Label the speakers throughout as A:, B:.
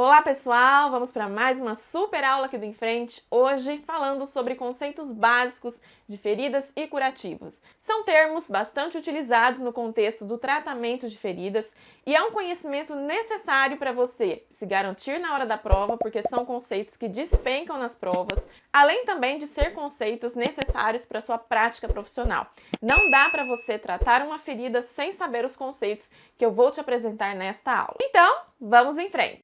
A: Olá pessoal, vamos para mais uma super aula aqui do Em Frente, hoje falando sobre conceitos básicos de feridas e curativos. São termos bastante utilizados no contexto do tratamento de feridas e é um conhecimento necessário para você se garantir na hora da prova, porque são conceitos que despencam nas provas, além também de ser conceitos necessários para sua prática profissional. Não dá para você tratar uma ferida sem saber os conceitos que eu vou te apresentar nesta aula. Então, vamos em frente!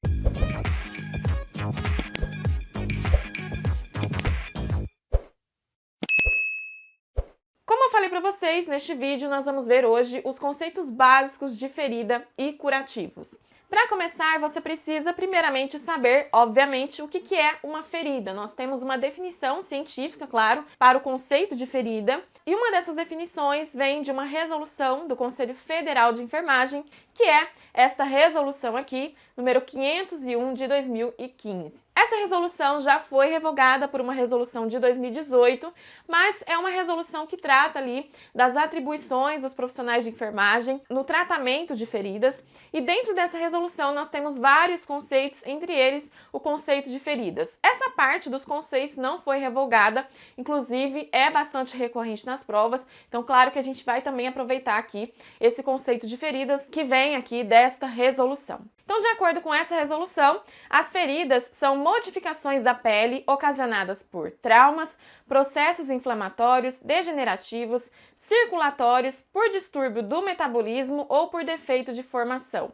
A: Como eu falei para vocês, neste vídeo nós vamos ver hoje os conceitos básicos de ferida e curativos. Para começar, você precisa primeiramente saber, obviamente, o que é uma ferida. Nós temos uma definição científica, claro, para o conceito de ferida, e uma dessas definições vem de uma resolução do Conselho Federal de Enfermagem, que é esta resolução aqui, número 501 de 2015. Essa resolução já foi revogada por uma resolução de 2018, mas é uma resolução que trata ali das atribuições dos profissionais de enfermagem no tratamento de feridas, e dentro dessa resolução nós temos vários conceitos, entre eles o conceito de feridas. Essa parte dos conceitos não foi revogada, inclusive é bastante recorrente nas provas, então claro que a gente vai também aproveitar aqui esse conceito de feridas que vem aqui desta resolução. Então, de acordo com essa resolução, as feridas são modificações da pele ocasionadas por traumas, processos inflamatórios, degenerativos, circulatórios, por distúrbio do metabolismo ou por defeito de formação.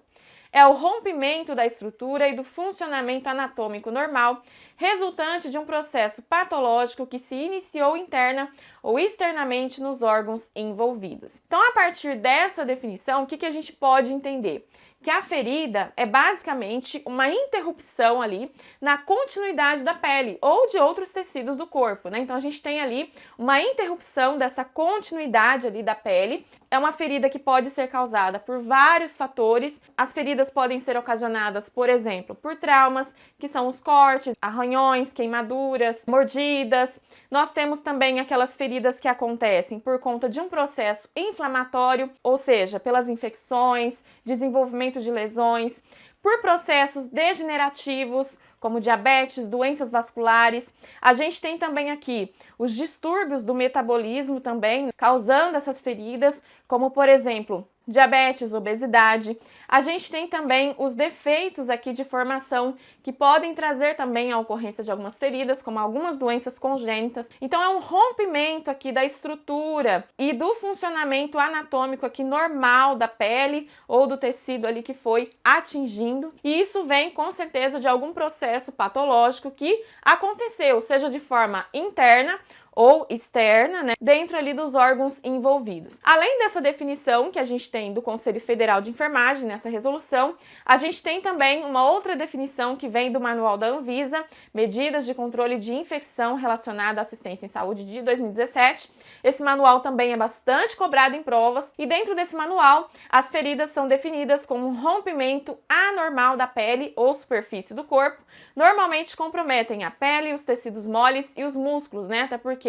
A: É o rompimento da estrutura e do funcionamento anatômico normal, resultante de um processo patológico que se iniciou interna ou externamente nos órgãos envolvidos. Então, a partir dessa definição, o que a gente pode entender? Que a ferida é basicamente uma interrupção ali na continuidade da pele ou de outros tecidos do corpo, né? Então a gente tem ali uma interrupção dessa continuidade ali da pele. É uma ferida que pode ser causada por vários fatores. As feridas podem ser ocasionadas, por exemplo, por traumas, que são os cortes, arranhões, queimaduras, mordidas. Nós temos também aquelas feridas que acontecem por conta de um processo inflamatório, ou seja, pelas infecções, desenvolvimento de lesões, por processos degenerativos, como diabetes, doenças vasculares. A gente tem também aqui os distúrbios do metabolismo também, causando essas feridas, como por exemplo, diabetes, obesidade. A gente tem também os defeitos aqui de formação que podem trazer também a ocorrência de algumas feridas, como algumas doenças congênitas. Então é um rompimento aqui da estrutura e do funcionamento anatômico aqui normal da pele ou do tecido ali que foi atingindo. E isso vem com certeza de algum processo patológico que aconteceu, seja de forma interna ou externa, né, dentro ali dos órgãos envolvidos. Além dessa definição que a gente tem do Conselho Federal de Enfermagem nessa resolução, a gente tem também uma outra definição que vem do Manual da Anvisa, Medidas de Controle de Infecção Relacionada à Assistência em Saúde de 2017. Esse manual também é bastante cobrado em provas e dentro desse manual as feridas são definidas como um rompimento anormal da pele ou superfície do corpo. Normalmente comprometem a pele, os tecidos moles e os músculos, né, até porque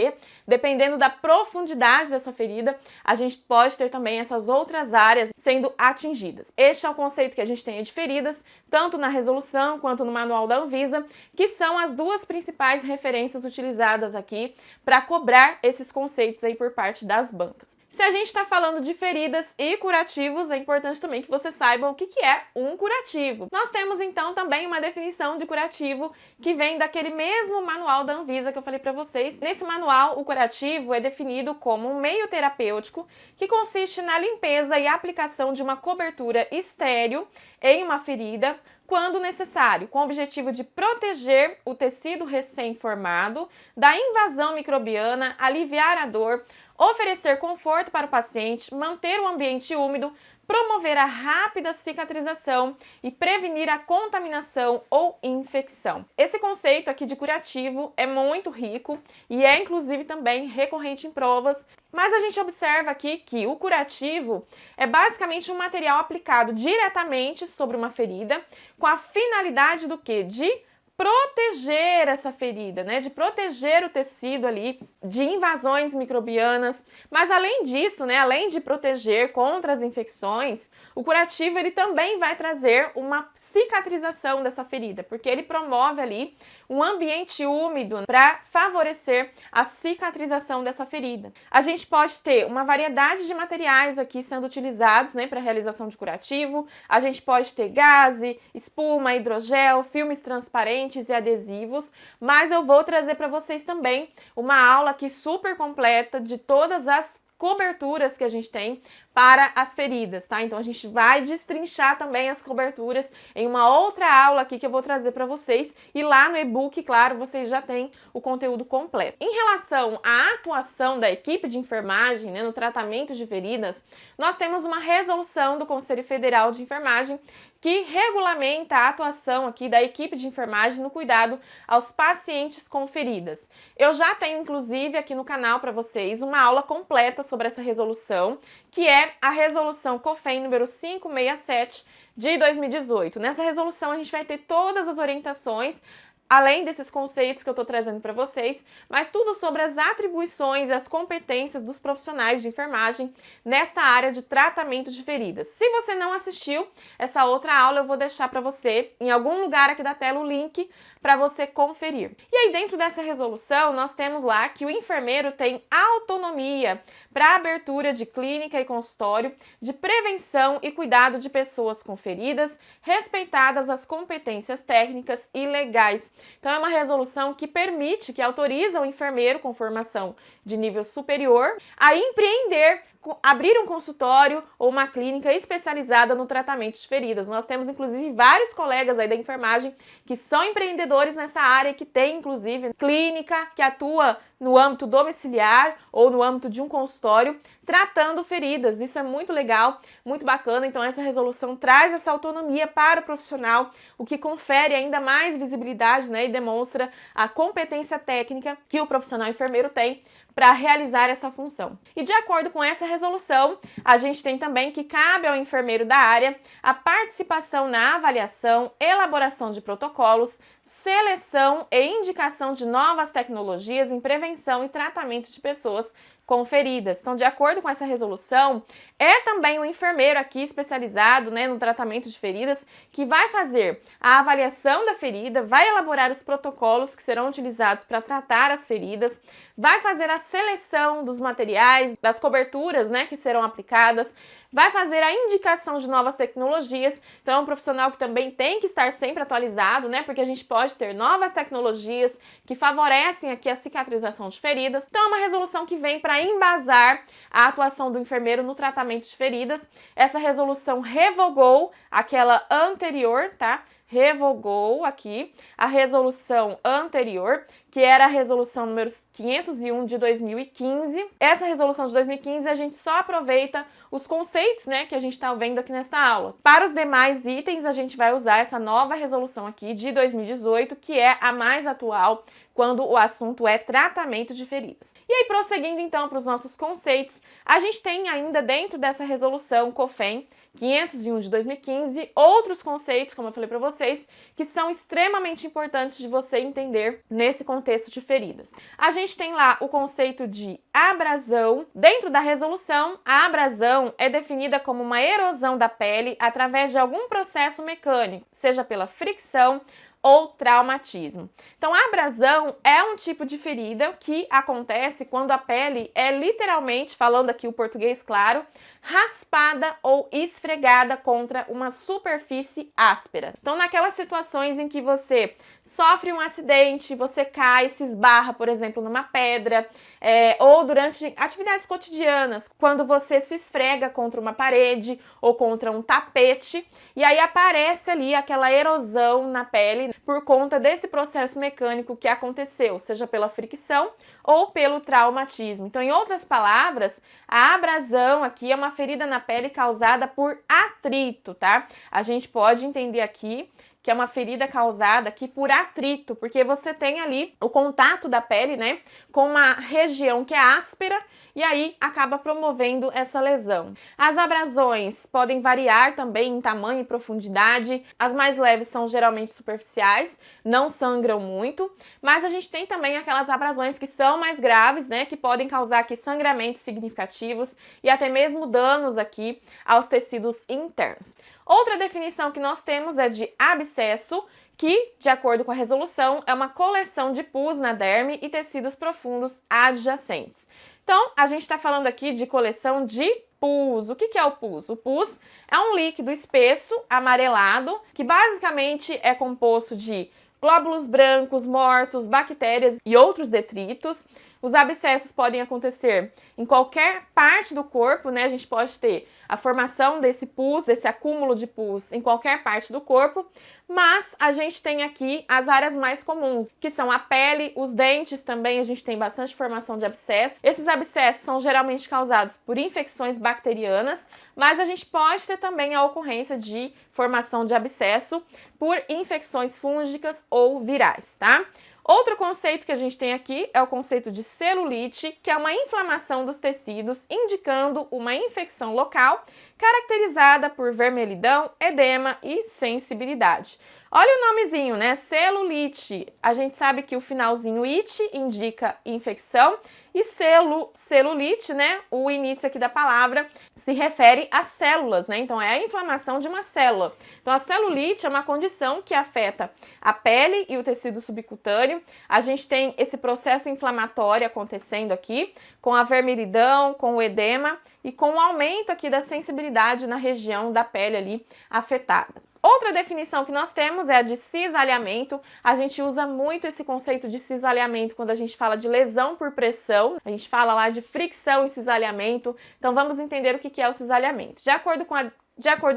A: dependendo da profundidade dessa ferida, a gente pode ter também essas outras áreas sendo atingidas. Este é o conceito que a gente tem de feridas, tanto na resolução quanto no Manual da Anvisa, que são as duas principais referências utilizadas aqui para cobrar esses conceitos aí por parte das bancas. Se a gente está falando de feridas e curativos, é importante também que você saiba o que é um curativo. Nós temos então também uma definição de curativo que vem daquele mesmo manual da Anvisa que eu falei para vocês. Nesse manual, o curativo é definido como um meio terapêutico que consiste na limpeza e aplicação de uma cobertura estéril em uma ferida, quando necessário, com o objetivo de proteger o tecido recém-formado da invasão microbiana, aliviar a dor, oferecer conforto para o paciente, manter o ambiente úmido, promover a rápida cicatrização e prevenir a contaminação ou infecção. Esse conceito aqui de curativo é muito rico e é inclusive também recorrente em provas, mas a gente observa aqui que o curativo é basicamente um material aplicado diretamente sobre uma ferida com a finalidade do quê? De proteger essa ferida, né? De proteger o tecido ali de invasões microbianas. Mas além disso, né? Além de proteger contra as infecções, o curativo ele também vai trazer uma cicatrização dessa ferida, porque ele promove ali um ambiente úmido para favorecer a cicatrização dessa ferida. A gente pode ter uma variedade de materiais aqui sendo utilizados, né, para a realização de curativo. A gente pode ter gaze, espuma, hidrogel, filmes transparentes e adesivos, mas eu vou trazer para vocês também uma aula aqui super completa de todas as coberturas que a gente tem para as feridas, tá? Então a gente vai destrinchar também as coberturas em uma outra aula aqui que eu vou trazer para vocês, e lá no e-book, claro, vocês já têm o conteúdo completo. Em relação à atuação da equipe de enfermagem, né, no tratamento de feridas, nós temos uma resolução do Conselho Federal de Enfermagem que regulamenta a atuação aqui da equipe de enfermagem no cuidado aos pacientes com feridas. Eu já tenho, inclusive, aqui no canal para vocês uma aula completa sobre essa resolução, que é a resolução COFEM número 567 de 2018. Nessa resolução a gente vai ter todas as orientações, além desses conceitos que eu estou trazendo para vocês, mas tudo sobre as atribuições e as competências dos profissionais de enfermagem nesta área de tratamento de feridas. Se você não assistiu essa outra aula, eu vou deixar para você em algum lugar aqui da tela o link para você conferir. E aí dentro dessa resolução nós temos lá que o enfermeiro tem autonomia para abertura de clínica e consultório de prevenção e cuidado de pessoas com feridas, respeitadas as competências técnicas e legais. Então é uma resolução que permite, que autoriza o enfermeiro com formação de nível superior a empreender, abrir um consultório ou uma clínica especializada no tratamento de feridas. Nós temos, inclusive, vários colegas aí da enfermagem que são empreendedores nessa área, que tem, inclusive, clínica que atua no âmbito domiciliar ou no âmbito de um consultório, tratando feridas. Isso é muito legal, muito bacana. Então, essa resolução traz essa autonomia para o profissional, o que confere ainda mais visibilidade, né, e demonstra a competência técnica que o profissional enfermeiro tem para realizar essa função. E de acordo com essa resolução, a gente tem também que cabe ao enfermeiro da área a participação na avaliação, elaboração de protocolos, seleção e indicação de novas tecnologias em prevenção e tratamento de pessoas com feridas. Então, de acordo com essa resolução, é também o enfermeiro aqui especializado, né, no tratamento de feridas que vai fazer a avaliação da ferida, vai elaborar os protocolos que serão utilizados para tratar as feridas, vai fazer a seleção dos materiais, das coberturas, né, que serão aplicadas, vai fazer a indicação de novas tecnologias. Então, é um profissional que também tem que estar sempre atualizado, né, porque a gente pode ter novas tecnologias que favorecem aqui a cicatrização de feridas. Então, é uma resolução que vem para embasar a atuação do enfermeiro no tratamento de feridas. Essa resolução revogou aquela anterior, tá? Revogou aqui a resolução anterior, que era a resolução número 501 de 2015. Essa resolução de 2015 a gente só aproveita os conceitos, né, que a gente está vendo aqui nesta aula. Para os demais itens, a gente vai usar essa nova resolução aqui de 2018, que é a mais atual quando o assunto é tratamento de feridas. E aí, prosseguindo então para os nossos conceitos, a gente tem ainda dentro dessa resolução COFEM 501 de 2015, outros conceitos, como eu falei para vocês, que são extremamente importantes de você entender nesse contexto de feridas. A gente tem lá o conceito de abrasão. Dentro da resolução, a abrasão é definida como uma erosão da pele através de algum processo mecânico, seja pela fricção ou traumatismo. Então, a abrasão é um tipo de ferida que acontece quando a pele é literalmente, falando aqui o português claro, raspada ou esfregada contra uma superfície áspera. Então, naquelas situações em que você sofre um acidente, você cai, se esbarra, por exemplo, numa pedra, ou durante atividades cotidianas, quando você se esfrega contra uma parede ou contra um tapete, e aí aparece ali aquela erosão na pele por conta desse processo mecânico que aconteceu, seja pela fricção ou pelo traumatismo. Então, em outras palavras, a abrasão aqui é uma ferida na pele causada por atrito, tá? A gente pode entender aqui que é uma ferida causada aqui por atrito, porque você tem ali o contato da pele, né, com uma região que é áspera e aí acaba promovendo essa lesão. As abrasões podem variar também em tamanho e profundidade. As mais leves são geralmente superficiais, não sangram muito, mas a gente tem também aquelas abrasões que são mais graves, né, que podem causar aqui sangramentos significativos e até mesmo danos aqui aos tecidos internos. Outra definição que nós temos é de abscesso, que, de acordo com a resolução, é uma coleção de pus na derme e tecidos profundos adjacentes. Então, a gente está falando aqui de coleção de pus. O que é o pus? O pus é um líquido espesso, amarelado, que basicamente é composto de glóbulos brancos, mortos, bactérias e outros detritos. Os abscessos podem acontecer em qualquer parte do corpo, né? A gente pode ter a formação desse pus, desse acúmulo de pus em qualquer parte do corpo, mas a gente tem aqui as áreas mais comuns, que são a pele, os dentes também, a gente tem bastante formação de abscesso. Esses abscessos são geralmente causados por infecções bacterianas, mas a gente pode ter também a ocorrência de formação de abscesso por infecções fúngicas ou virais, tá? Outro conceito que a gente tem aqui é o conceito de celulite, que é uma inflamação dos tecidos, indicando uma infecção local, caracterizada por vermelhidão, edema e sensibilidade. Olha o nomezinho, né? Celulite. A gente sabe que o finalzinho it indica infecção e celulite, né? O início aqui da palavra se refere às células, né? Então é a inflamação de uma célula. Então a celulite é uma condição que afeta a pele e o tecido subcutâneo. A gente tem esse processo inflamatório acontecendo aqui, com a vermelhidão, com o edema e com o aumento aqui da sensibilidade na região da pele ali afetada. Outra definição que nós temos é a de cisalhamento. A gente usa muito esse conceito de cisalhamento quando a gente fala de lesão por pressão. A gente fala lá de fricção e cisalhamento. Então vamos entender o que é o cisalhamento. De acordo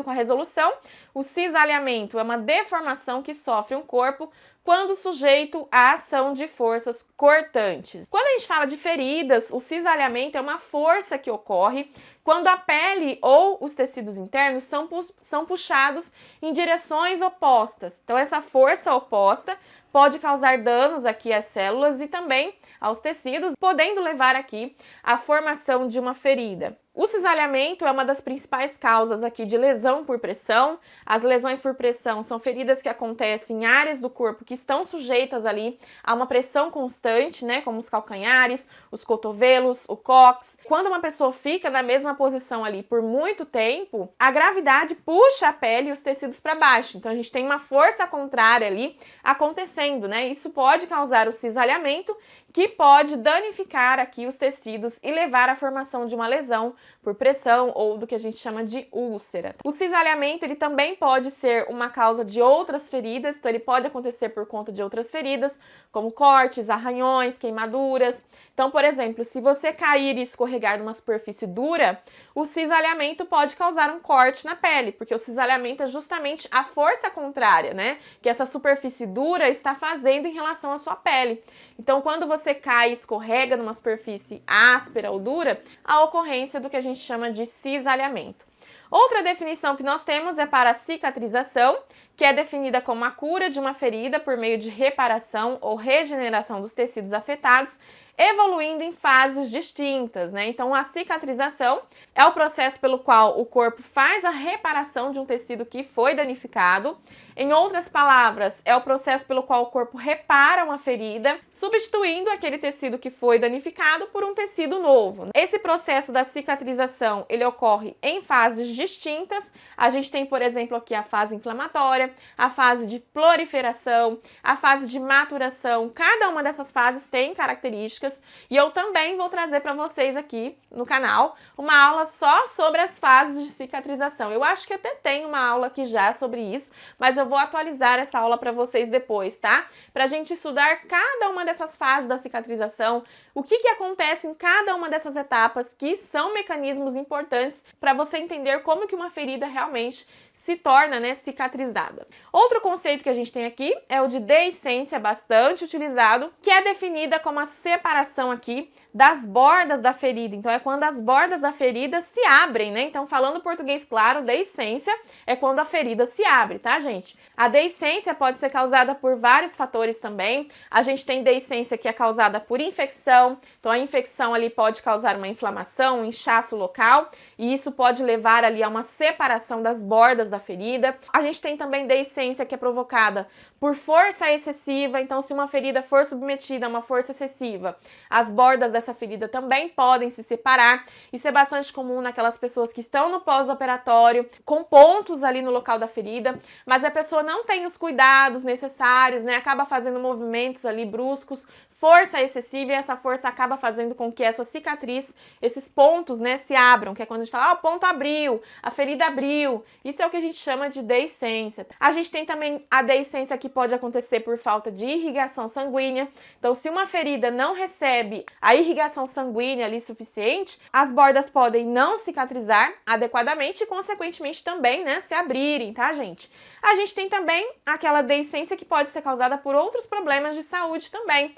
A: com a resolução, o cisalhamento é uma deformação que sofre um corpo quando sujeito à ação de forças cortantes. Quando a gente fala de feridas, o cisalhamento é uma força que ocorre quando a pele ou os tecidos internos são puxados em direções opostas. Então, essa força oposta pode causar danos aqui às células e também aos tecidos, podendo levar aqui à formação de uma ferida. O cisalhamento é uma das principais causas aqui de lesão por pressão. As lesões por pressão são feridas que acontecem em áreas do corpo que estão sujeitas ali a uma pressão constante, né, como os calcanhares, os cotovelos, o cóccix. Quando uma pessoa fica na mesma posição ali por muito tempo, a gravidade puxa a pele e os tecidos para baixo. Então a gente tem uma força contrária ali acontecendo, né? Isso pode causar o cisalhamento, que pode danificar aqui os tecidos e levar à formação de uma lesão por pressão ou do que a gente chama de úlcera. O cisalhamento ele também pode ser uma causa de outras feridas, então ele pode acontecer por conta de outras feridas, como cortes, arranhões, queimaduras. Então, por exemplo, se você cair e escorregar numa superfície dura, o cisalhamento pode causar um corte na pele, porque o cisalhamento é justamente a força contrária, né, que essa superfície dura está fazendo em relação à sua pele. Então, quando você cai e escorrega numa superfície áspera ou dura, a ocorrência do que a gente chama de cisalhamento. Outra definição que nós temos é para a cicatrização, que é definida como a cura de uma ferida por meio de reparação ou regeneração dos tecidos afetados, evoluindo em fases distintas, né? Então, a cicatrização é o processo pelo qual o corpo faz a reparação de um tecido que foi danificado. Em outras palavras, é o processo pelo qual o corpo repara uma ferida, substituindo aquele tecido que foi danificado por um tecido novo. Esse processo da cicatrização, ele ocorre em fases distintas. A gente tem, por exemplo, aqui a fase inflamatória, a fase de proliferação, a fase de maturação. Cada uma dessas fases tem características e eu também vou trazer para vocês aqui no canal uma aula só sobre as fases de cicatrização. Eu acho que até tem uma aula aqui já sobre isso, mas eu vou atualizar essa aula para vocês depois, tá? Pra gente estudar cada uma dessas fases da cicatrização, o que acontece em cada uma dessas etapas, que são mecanismos importantes para você entender como que uma ferida realmente se torna, né, cicatrizada. Outro conceito que a gente tem aqui é o de deiscência, bastante utilizado, que é definida como a separação separação aqui das bordas da ferida. Então, é quando as bordas da ferida se abrem, né? Então, falando português claro, deiscência é quando a ferida se abre, tá, gente? A deiscência pode ser causada por vários fatores também. A gente tem deiscência que é causada por infecção. Então, a infecção ali pode causar uma inflamação, um inchaço local, e isso pode levar ali a uma separação das bordas da ferida. A gente tem também deiscência que é provocada por força excessiva. Então, se uma ferida for submetida a uma força excessiva, as bordas dessa ferida também podem se separar. Isso é bastante comum naquelas pessoas que estão no pós-operatório, com pontos ali no local da ferida, mas a pessoa não tem os cuidados necessários, né? Acaba fazendo movimentos ali bruscos, força excessiva, e essa força acaba fazendo com que essa cicatriz, esses pontos, né, se abram, que é quando a gente fala, o ponto abriu, a ferida abriu. Isso é o que a gente chama de deiscência. A gente tem também a deiscência que pode acontecer por falta de irrigação sanguínea. Então, se uma ferida não recebe a irrigação sanguínea ali suficiente, as bordas podem não cicatrizar adequadamente e, consequentemente, também, né, se abrirem, tá, gente? A gente tem também aquela deiscência que pode ser causada por outros problemas de saúde também.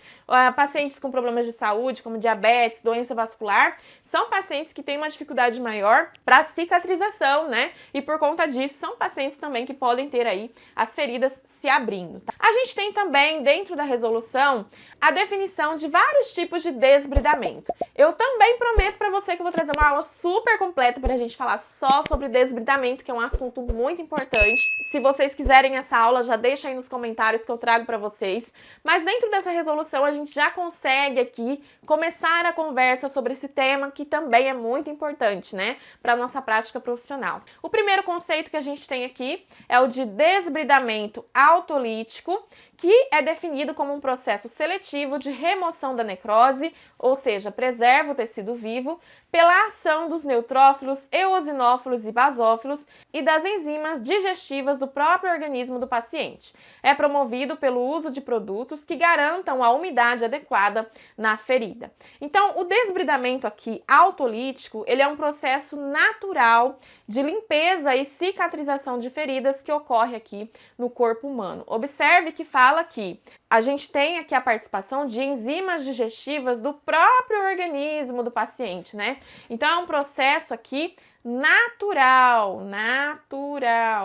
A: Pacientes com problemas de saúde, como diabetes, doença vascular, são pacientes que têm uma dificuldade maior para cicatrização, né? E por conta disso, são pacientes também que podem ter aí as feridas se abrindo. Tá? A gente tem também, dentro da resolução, a definição de vários tipos de desbridamento. Eu também prometo para você que eu vou trazer uma aula super completa para a gente falar só sobre desbridamento, que é um assunto muito importante. Se vocês quiserem essa aula, já deixa aí nos comentários que eu trago para vocês. Mas dentro dessa resolução, a gente já consegue aqui começar a conversa sobre esse tema, que também é muito importante, né, para a nossa prática profissional. O primeiro conceito que a gente tem aqui é o de desbridamento autolítico, que é definido como um processo seletivo de remoção da necrose, ou seja, preserva o tecido vivo, pela ação dos neutrófilos, eosinófilos e basófilos e das enzimas digestivas do próprio organismo do paciente. É promovido pelo uso de produtos que garantam a umidade adequada na ferida. Então, o desbridamento aqui autolítico, ele é um processo natural de limpeza e cicatrização de feridas que ocorre aqui no corpo humano. Observe que fala que a gente tem aqui a participação de enzimas digestivas do próprio organismo do paciente, né? Então, é um processo aqui natural,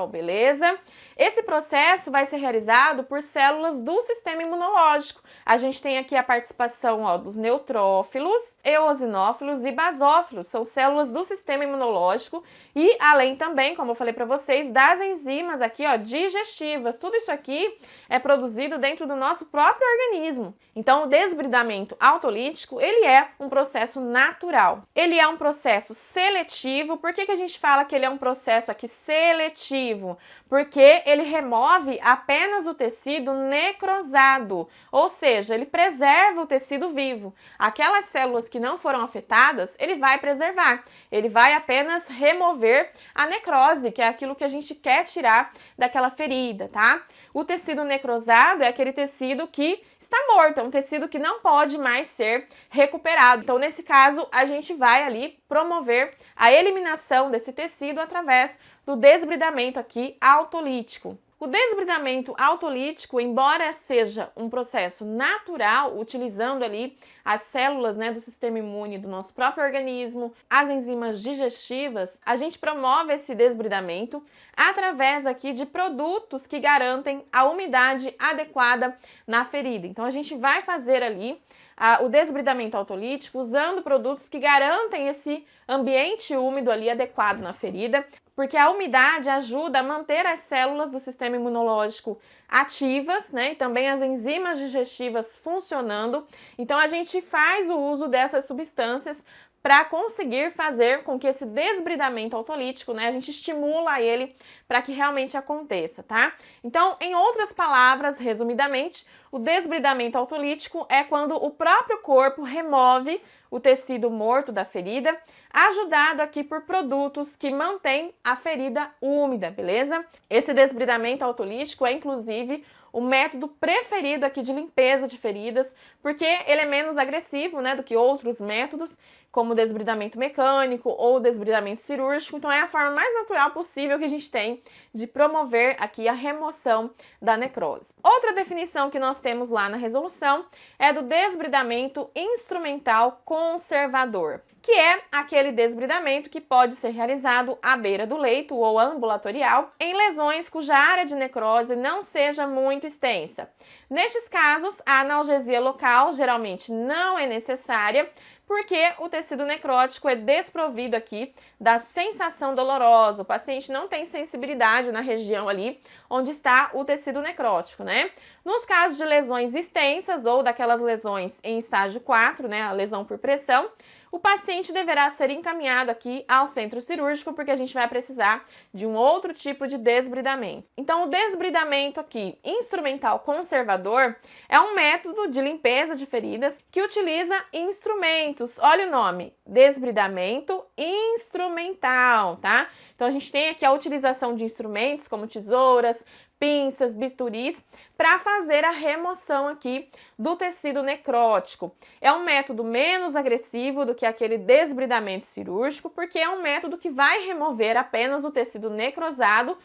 A: beleza? Esse processo vai ser realizado por células do sistema imunológico. A gente tem aqui a participação dos neutrófilos, eosinófilos e basófilos, são células do sistema imunológico, e além também, como eu falei para vocês, das enzimas aqui, digestivas. Tudo isso aqui é produzido dentro do nosso próprio organismo. Então, o desbridamento autolítico, ele é um processo natural. Ele é um processo seletivo. Por que a gente fala que ele é um processo aqui seletivo? Porque ele remove apenas o tecido necrosado, ou seja, ele preserva o tecido vivo. Aquelas células que não foram afetadas, ele vai preservar. Ele vai apenas remover a necrose, que é aquilo que a gente quer tirar daquela ferida, tá? O tecido necrosado é aquele tecido que está morto, é um tecido que não pode mais ser recuperado. Então, nesse caso, a gente vai ali promover a eliminação desse tecido através do desbridamento aqui autolítico. O desbridamento autolítico, embora seja um processo natural, utilizando ali as células, né, do sistema imune do nosso próprio organismo, as enzimas digestivas, a gente promove esse desbridamento através aqui de produtos que garantem a umidade adequada na ferida. Então, a gente vai fazer ali o desbridamento autolítico usando produtos que garantem esse ambiente úmido ali adequado na ferida, porque a umidade ajuda a manter as células do sistema imunológico ativas, né? E também as enzimas digestivas funcionando. Então, a gente faz o uso dessas substâncias para conseguir fazer com que esse desbridamento autolítico, né, a gente estimula ele para que realmente aconteça, tá? Então, em outras palavras, resumidamente, o desbridamento autolítico é quando o próprio corpo remove o tecido morto da ferida, ajudado aqui por produtos que mantêm a ferida úmida, beleza? Esse desbridamento autolítico é, inclusive, o método preferido aqui de limpeza de feridas, porque ele é menos agressivo, né, do que outros métodos, como o desbridamento mecânico ou desbridamento cirúrgico. Então é a forma mais natural possível que a gente tem de promover aqui a remoção da necrose. Outra definição que nós temos lá na resolução é do desbridamento instrumental conservador, que é aquele desbridamento que pode ser realizado à beira do leito ou ambulatorial em lesões cuja área de necrose não seja muito extensa. Nestes casos, a analgesia local geralmente não é necessária, porque o tecido necrótico é desprovido aqui da sensação dolorosa. O paciente não tem sensibilidade na região ali onde está o tecido necrótico, né? Nos casos de lesões extensas ou daquelas lesões em estágio 4, né, a lesão por pressão, o paciente deverá ser encaminhado aqui ao centro cirúrgico, porque a gente vai precisar de um outro tipo de desbridamento. Então, o desbridamento aqui instrumental conservador é um método de limpeza de feridas que utiliza instrumentos. Olha o nome, desbridamento instrumental, tá? Então, a gente tem aqui a utilização de instrumentos como tesouras, pinças, bisturis, para fazer a remoção aqui do tecido necrótico. É um método menos agressivo do que aquele desbridamento cirúrgico, porque é um método que vai remover apenas o tecido necrosado,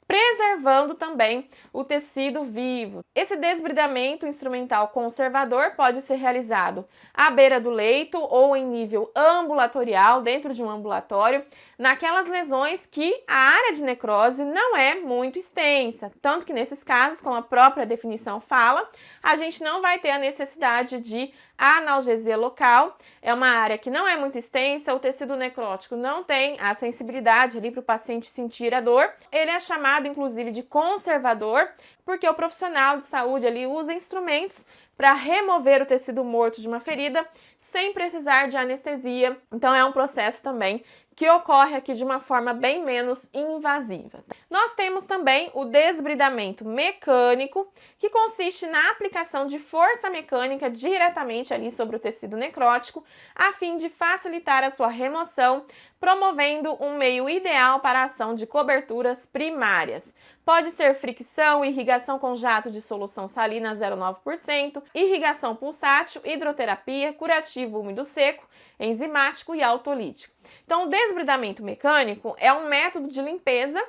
A: preservando também o tecido vivo. Esse desbridamento instrumental conservador pode ser realizado à beira do leito ou em nível ambulatorial, dentro de um ambulatório, naquelas lesões que a área de necrose não é muito extensa. Tanto que nesses casos, como a própria definição fala, a gente não vai ter a necessidade de analgesia local. É uma área que não é muito extensa, o tecido necrótico não tem a sensibilidade ali para o paciente sentir a dor. Ele é chamado, inclusive, de conservador, porque o profissional de saúde ali usa instrumentos para remover o tecido morto de uma ferida sem precisar de anestesia. Então é um processo também que ocorre aqui de uma forma bem menos invasiva. Nós temos também o desbridamento mecânico, que consiste na aplicação de força mecânica diretamente ali sobre o tecido necrótico, a fim de facilitar a sua remoção, promovendo um meio ideal para a ação de coberturas primárias. Pode ser fricção, irrigação com jato de solução salina 0,9%, irrigação pulsátil, hidroterapia, curativo úmido seco, enzimático e autolítico. Então, o desbridamento mecânico é um método de limpeza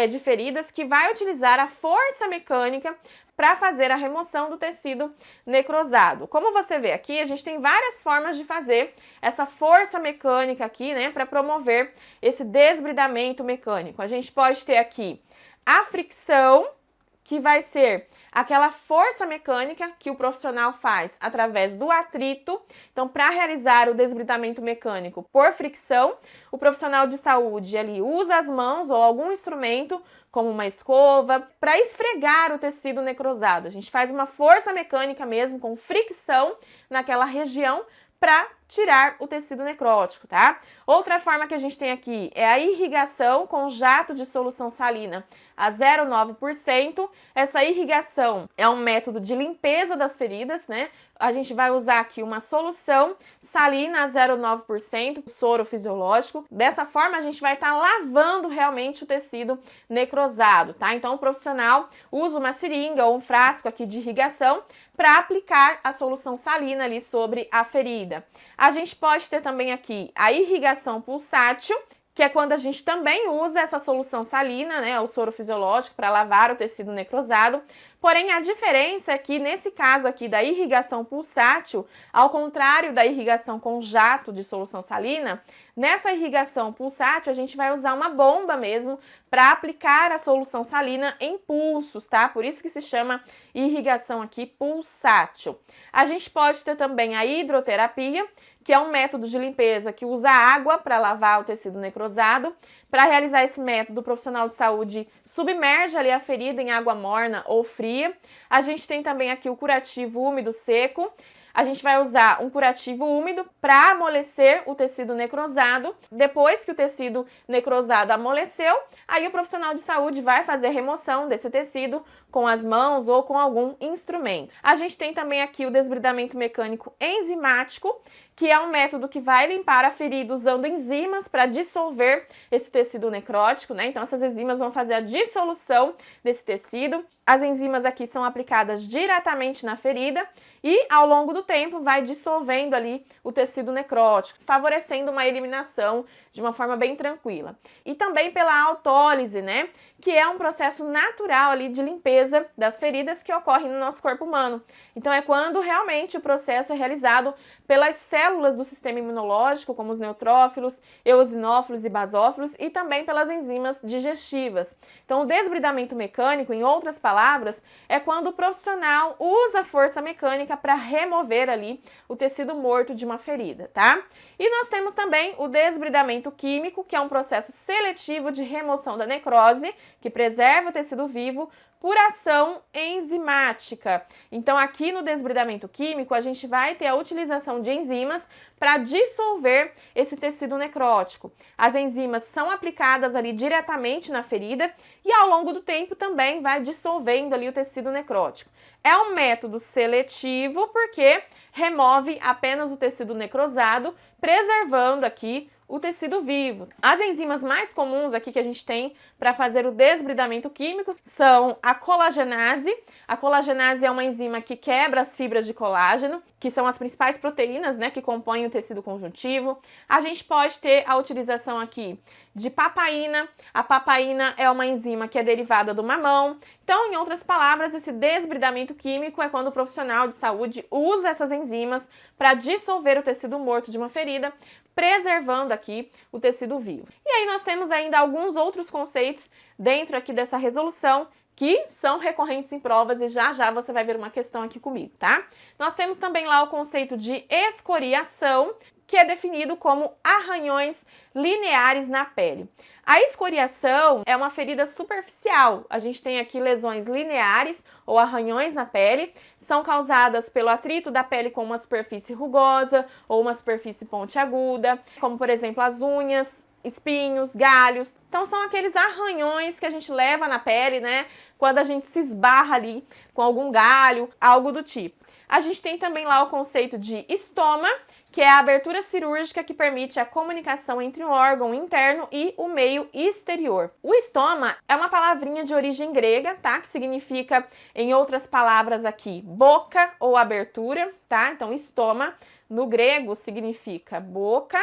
A: de feridas que vai utilizar a força mecânica para fazer a remoção do tecido necrosado. Como você vê aqui, a gente tem várias formas de fazer essa força mecânica aqui, né, para promover esse desbridamento mecânico. A gente pode ter aqui a fricção, que vai ser aquela força mecânica que o profissional faz através do atrito. Então, para realizar o desbridamento mecânico por fricção, o profissional de saúde ali usa as mãos ou algum instrumento, como uma escova, para esfregar o tecido necrosado. A gente faz uma força mecânica mesmo, com fricção naquela região, para tirar o tecido necrótico, tá? Outra forma que a gente tem aqui é a irrigação com jato de solução salina a 0,9%. Essa irrigação é um método de limpeza das feridas, né? A gente vai usar aqui uma solução salina a 0,9%, soro fisiológico. Dessa forma, a gente vai estar lavando realmente o tecido necrosado, tá? Então, o profissional usa uma seringa ou um frasco aqui de irrigação para aplicar a solução salina ali sobre a ferida. A gente pode ter também aqui a irrigação pulsátil, que é quando a gente também usa essa solução salina, né, o soro fisiológico, para lavar o tecido necrosado. Porém, a diferença é que, nesse caso aqui da irrigação pulsátil, ao contrário da irrigação com jato de solução salina, nessa irrigação pulsátil a gente vai usar uma bomba mesmo para aplicar a solução salina em pulsos, tá? Por isso que se chama irrigação aqui pulsátil. A gente pode ter também a hidroterapia, que é um método de limpeza que usa água para lavar o tecido necrosado. Para realizar esse método, o profissional de saúde submerge ali a ferida em água morna ou fria. A gente tem também aqui o curativo úmido seco. A gente vai usar um curativo úmido para amolecer o tecido necrosado. Depois que o tecido necrosado amoleceu, aí o profissional de saúde vai fazer a remoção desse tecido com as mãos ou com algum instrumento. A gente tem também aqui o desbridamento mecânico enzimático, que é um método que vai limpar a ferida usando enzimas para dissolver esse tecido necrótico, né? Então, essas enzimas vão fazer a dissolução desse tecido. As enzimas aqui são aplicadas diretamente na ferida e, ao longo do tempo, vai dissolvendo ali o tecido necrótico, favorecendo uma eliminação de uma forma bem tranquila. E também pela autólise, né? Que é um processo natural ali de limpeza das feridas que ocorre no nosso corpo humano. Então, é quando realmente o processo é realizado pelas células do sistema imunológico, como os neutrófilos, eosinófilos e basófilos, e também pelas enzimas digestivas. Então, o desbridamento mecânico, em outras palavras, é quando o profissional usa a força mecânica para remover ali o tecido morto de uma ferida, tá? E nós temos também o desbridamento químico, que é um processo seletivo de remoção da necrose, que preserva o tecido vivo por ação enzimática. Então, aqui no desbridamento químico, a gente vai ter a utilização de enzimas para dissolver esse tecido necrótico. As enzimas são aplicadas ali diretamente na ferida e ao longo do tempo também vai dissolvendo ali o tecido necrótico. É um método seletivo porque remove apenas o tecido necrosado, preservando aqui o tecido vivo. As enzimas mais comuns aqui que a gente tem para fazer o desbridamento químico são a colagenase. A colagenase é uma enzima que quebra as fibras de colágeno, que são as principais proteínas, né, que compõem o tecido conjuntivo. A gente pode ter a utilização aqui de papaína. A papaína é uma enzima que é derivada do mamão. Então, em outras palavras, esse desbridamento químico é quando o profissional de saúde usa essas enzimas para dissolver o tecido morto de uma ferida, preservando aqui o tecido vivo. E aí nós temos ainda alguns outros conceitos dentro aqui dessa resolução que são recorrentes em provas e já já você vai ver uma questão aqui comigo, tá? Nós temos também lá o conceito de escoriação, que é definido como arranhões lineares na pele. A escoriação é uma ferida superficial. A gente tem aqui lesões lineares ou arranhões na pele, são causadas pelo atrito da pele com uma superfície rugosa ou uma superfície pontiaguda, como por exemplo as unhas, espinhos, galhos. Então são aqueles arranhões que a gente leva na pele, né, quando a gente se esbarra ali com algum galho, algo do tipo. A gente tem também lá o conceito de estoma, que é a abertura cirúrgica que permite a comunicação entre o órgão interno e o meio exterior. O estoma é uma palavrinha de origem grega, tá? Que significa, em outras palavras aqui, boca ou abertura, tá? Então, estoma, no grego, significa boca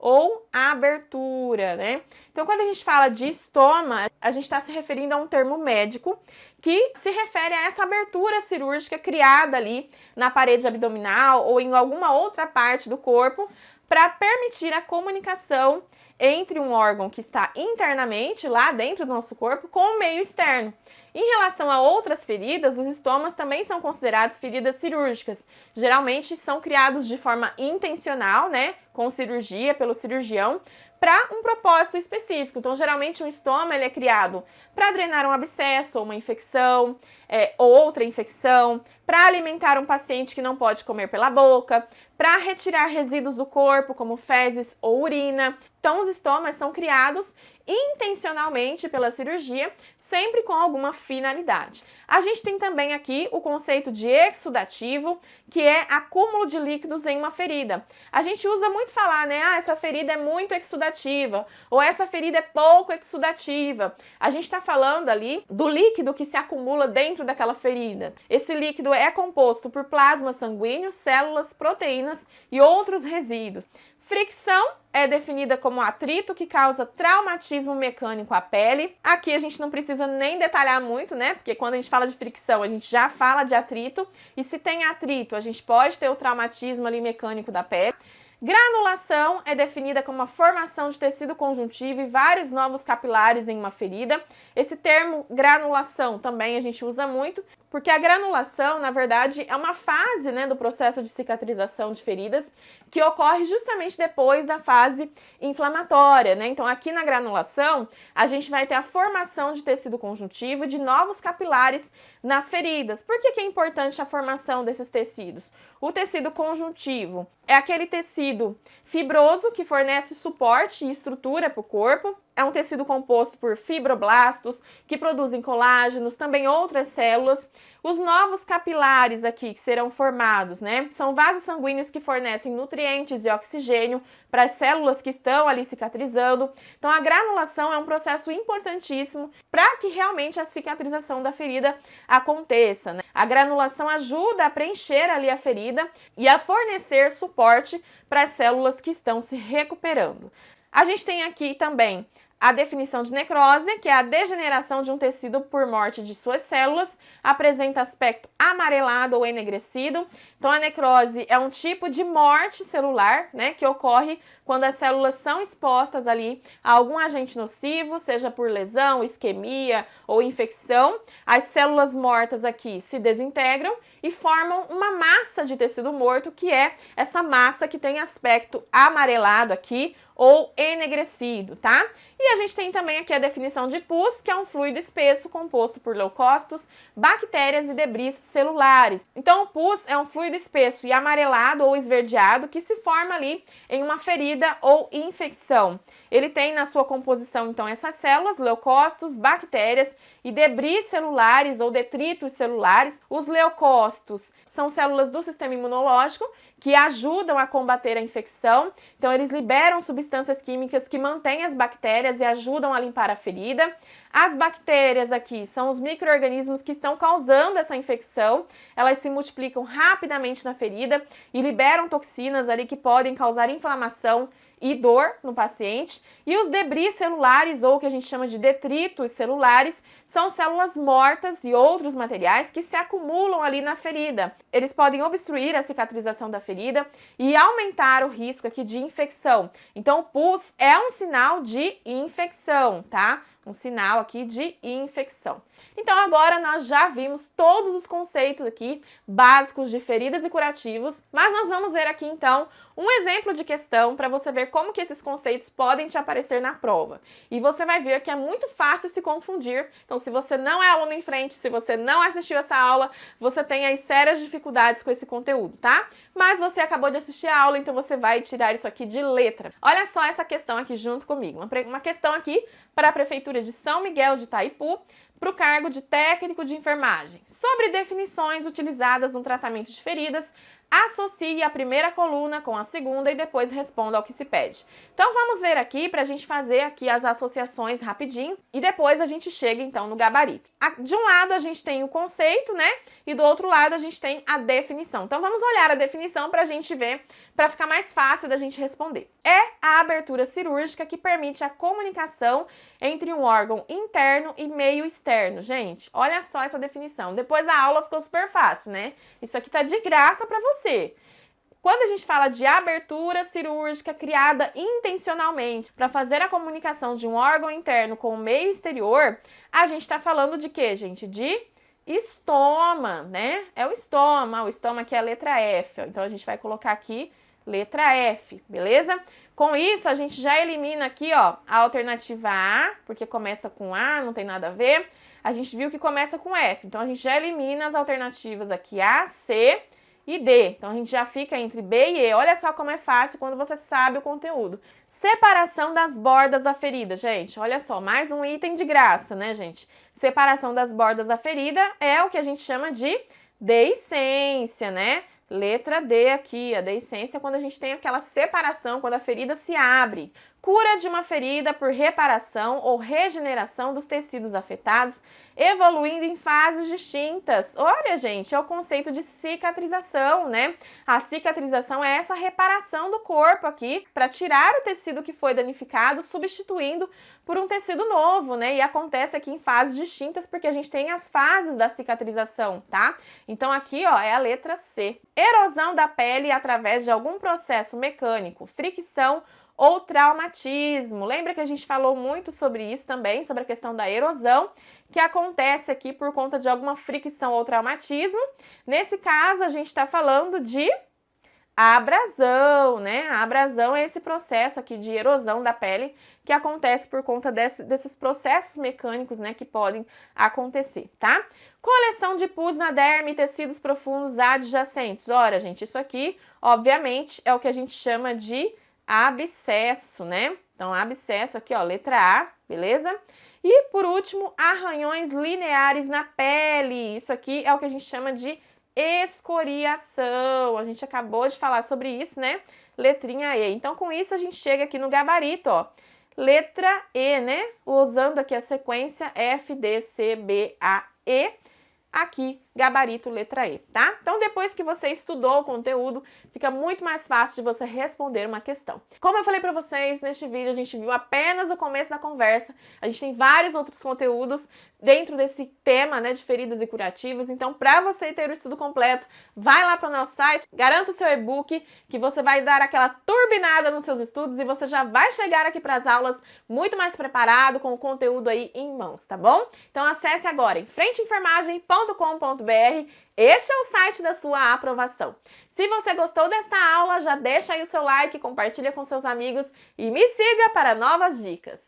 A: ou abertura, né? Então, quando a gente fala de estoma, a gente está se referindo a um termo médico que se refere a essa abertura cirúrgica criada ali na parede abdominal ou em alguma outra parte do corpo para permitir a comunicação entre um órgão que está internamente lá dentro do nosso corpo com o meio externo. Em relação a outras feridas, os estomas também são considerados feridas cirúrgicas. Geralmente são criados de forma intencional, né, com cirurgia, pelo cirurgião, para um propósito específico. Então, geralmente, um estoma ele é criado para drenar um abscesso ou uma infecção, ou outra infecção, para alimentar um paciente que não pode comer pela boca, para retirar resíduos do corpo, como fezes ou urina. Então, os estomas são criados intencionalmente pela cirurgia, sempre com alguma finalidade. A gente tem também aqui o conceito de exudativo, que é acúmulo de líquidos em uma ferida. A gente usa muito falar, né? Ah, essa ferida é muito exudativa, ou essa ferida é pouco exudativa. A gente está falando ali do líquido que se acumula dentro daquela ferida. Esse líquido é composto por plasma sanguíneo, células, proteínas e outros resíduos. Fricção é definida como atrito que causa traumatismo mecânico à pele. Aqui a gente não precisa nem detalhar muito, né? Porque quando a gente fala de fricção, a gente já fala de atrito. E se tem atrito, a gente pode ter o traumatismo ali mecânico da pele. Granulação é definida como a formação de tecido conjuntivo e vários novos capilares em uma ferida. Esse termo granulação também a gente usa muito, porque a granulação, na verdade, é uma fase, né, do processo de cicatrização de feridas que ocorre justamente depois da fase inflamatória, né? Então, aqui na granulação, a gente vai ter a formação de tecido conjuntivo e de novos capilares nas feridas. Por que é importante a formação desses tecidos? O tecido conjuntivo é aquele tecido fibroso que fornece suporte e estrutura para o corpo. é um tecido composto por fibroblastos, que produzem colágenos, também outras células. Os novos capilares aqui que serão formados, né, são vasos sanguíneos que fornecem nutrientes e oxigênio para as células que estão ali cicatrizando. Então, a granulação é um processo importantíssimo para que realmente a cicatrização da ferida aconteça, né? A granulação ajuda a preencher ali a ferida e a fornecer suporte para as células que estão se recuperando. A gente tem aqui também a definição de necrose, que é a degeneração de um tecido por morte de suas células, apresenta aspecto amarelado ou enegrecido. Então, a necrose é um tipo de morte celular, né, que ocorre quando as células são expostas ali a algum agente nocivo, seja por lesão, isquemia ou infecção. As células mortas aqui se desintegram e formam uma massa de tecido morto, que é essa massa que tem aspecto amarelado aqui, ou enegrecido, tá? E a gente tem também aqui a definição de pus, que é um fluido espesso composto por leucócitos, bactérias e debris celulares. Então, o pus é um fluido espesso e amarelado ou esverdeado que se forma ali em uma ferida ou infecção. Ele tem na sua composição, então, essas células, leucócitos, bactérias e debris celulares ou detritos celulares. Os leucócitos são células do sistema imunológico que ajudam a combater a infecção. Então, eles liberam substâncias químicas que mantêm as bactérias e ajudam a limpar a ferida. As bactérias aqui são os micro-organismos que estão causando essa infecção. Elas se multiplicam rapidamente na ferida e liberam toxinas ali que podem causar inflamação e dor no paciente. E os debris celulares, ou que a gente chama de detritos celulares, são células mortas e outros materiais que se acumulam ali na ferida. Eles podem obstruir a cicatrização da ferida e aumentar o risco aqui de infecção. Então, o pus é um sinal de infecção, tá? Um sinal aqui de infecção. Então, agora nós já vimos todos os conceitos aqui básicos de feridas e curativos, mas nós vamos ver aqui, então, um exemplo de questão para você ver como que esses conceitos podem te aparecer na prova. E você vai ver que é muito fácil se confundir. Então, se você não é aluno em frente, se você não assistiu essa aula, você tem aí sérias dificuldades com esse conteúdo, tá? Mas você acabou de assistir a aula, então você vai tirar isso aqui de letra. Olha só essa questão aqui junto comigo. Uma questão aqui para a Prefeitura de São Miguel de Itaipu, para o cargo de técnico de enfermagem. Sobre definições utilizadas no tratamento de feridas, associe a primeira coluna com a segunda e depois responda ao que se pede. Então, vamos ver aqui para a gente fazer aqui as associações rapidinho e depois a gente chega, então, no gabarito. De um lado, a gente tem o conceito, né? E do outro lado, a gente tem a definição. Então, vamos olhar a definição para a gente ver, para ficar mais fácil da gente responder. É a abertura cirúrgica que permite a comunicação entre um órgão interno e meio externo. Gente, olha só essa definição. Depois da aula ficou super fácil, né? Isso aqui tá de graça para você. Quando a gente fala de abertura cirúrgica criada intencionalmente para fazer a comunicação de um órgão interno com o meio exterior, a gente está falando de quê, gente? De estoma, né? É o estoma aqui é a letra F, ó. Então a gente vai colocar aqui letra F, beleza? Com isso, a gente já elimina aqui, ó, a alternativa A, porque começa com A, não tem nada a ver. A gente viu que começa com F, então a gente já elimina as alternativas aqui A, C e D. Então, a gente já fica entre B e E. Olha só como é fácil quando você sabe o conteúdo. Separação das bordas da ferida, gente. Olha só, mais um item de graça, né, gente? Separação das bordas da ferida é o que a gente chama de deiscência, né? Letra D aqui, a deiscência, quando a gente tem aquela separação, quando a ferida se abre. Cura de uma ferida por reparação ou regeneração dos tecidos afetados, evoluindo em fases distintas. Olha, gente, é o conceito de cicatrização, né? A cicatrização é essa reparação do corpo aqui para tirar o tecido que foi danificado, substituindo por um tecido novo, né? E acontece aqui em fases distintas porque a gente tem as fases da cicatrização, tá? Então aqui, ó, é a letra C. Erosão da pele através de algum processo mecânico, fricção ou traumatismo. Lembra que a gente falou muito sobre isso também, sobre a questão da erosão, que acontece aqui por conta de alguma fricção ou traumatismo. Nesse caso, a gente está falando de abrasão, né? A abrasão é esse processo aqui de erosão da pele que acontece por conta desses processos mecânicos, né, que podem acontecer, tá? Coleção de pus na derme e tecidos profundos adjacentes. Ora, gente, isso aqui, obviamente, é o que a gente chama de abscesso, né? Então, abscesso aqui, ó, letra A, beleza? E, por último, arranhões lineares na pele. Isso aqui é o que a gente chama de escoriação. A gente acabou de falar sobre isso, né? Letrinha E. Então, com isso, a gente chega aqui no gabarito, ó. Letra E, né? Usando aqui a sequência F, D, C, B, A, E. Aqui, gabarito letra E, tá? Então, depois que você estudou o conteúdo, fica muito mais fácil de você responder uma questão. Como eu falei pra vocês, neste vídeo a gente viu apenas o começo da conversa, a gente tem vários outros conteúdos dentro desse tema, né, de feridas e curativos. Então, para você ter o estudo completo, vai lá para o nosso site, garanta o seu e-book, que você vai dar aquela turbinada nos seus estudos e você já vai chegar aqui para as aulas muito mais preparado, com o conteúdo aí em mãos, tá bom? Então, acesse agora enfrenteenfermagem.com.br. Este é o site da sua aprovação. Se você gostou desta aula, já deixa aí o seu like, compartilha com seus amigos e me siga para novas dicas.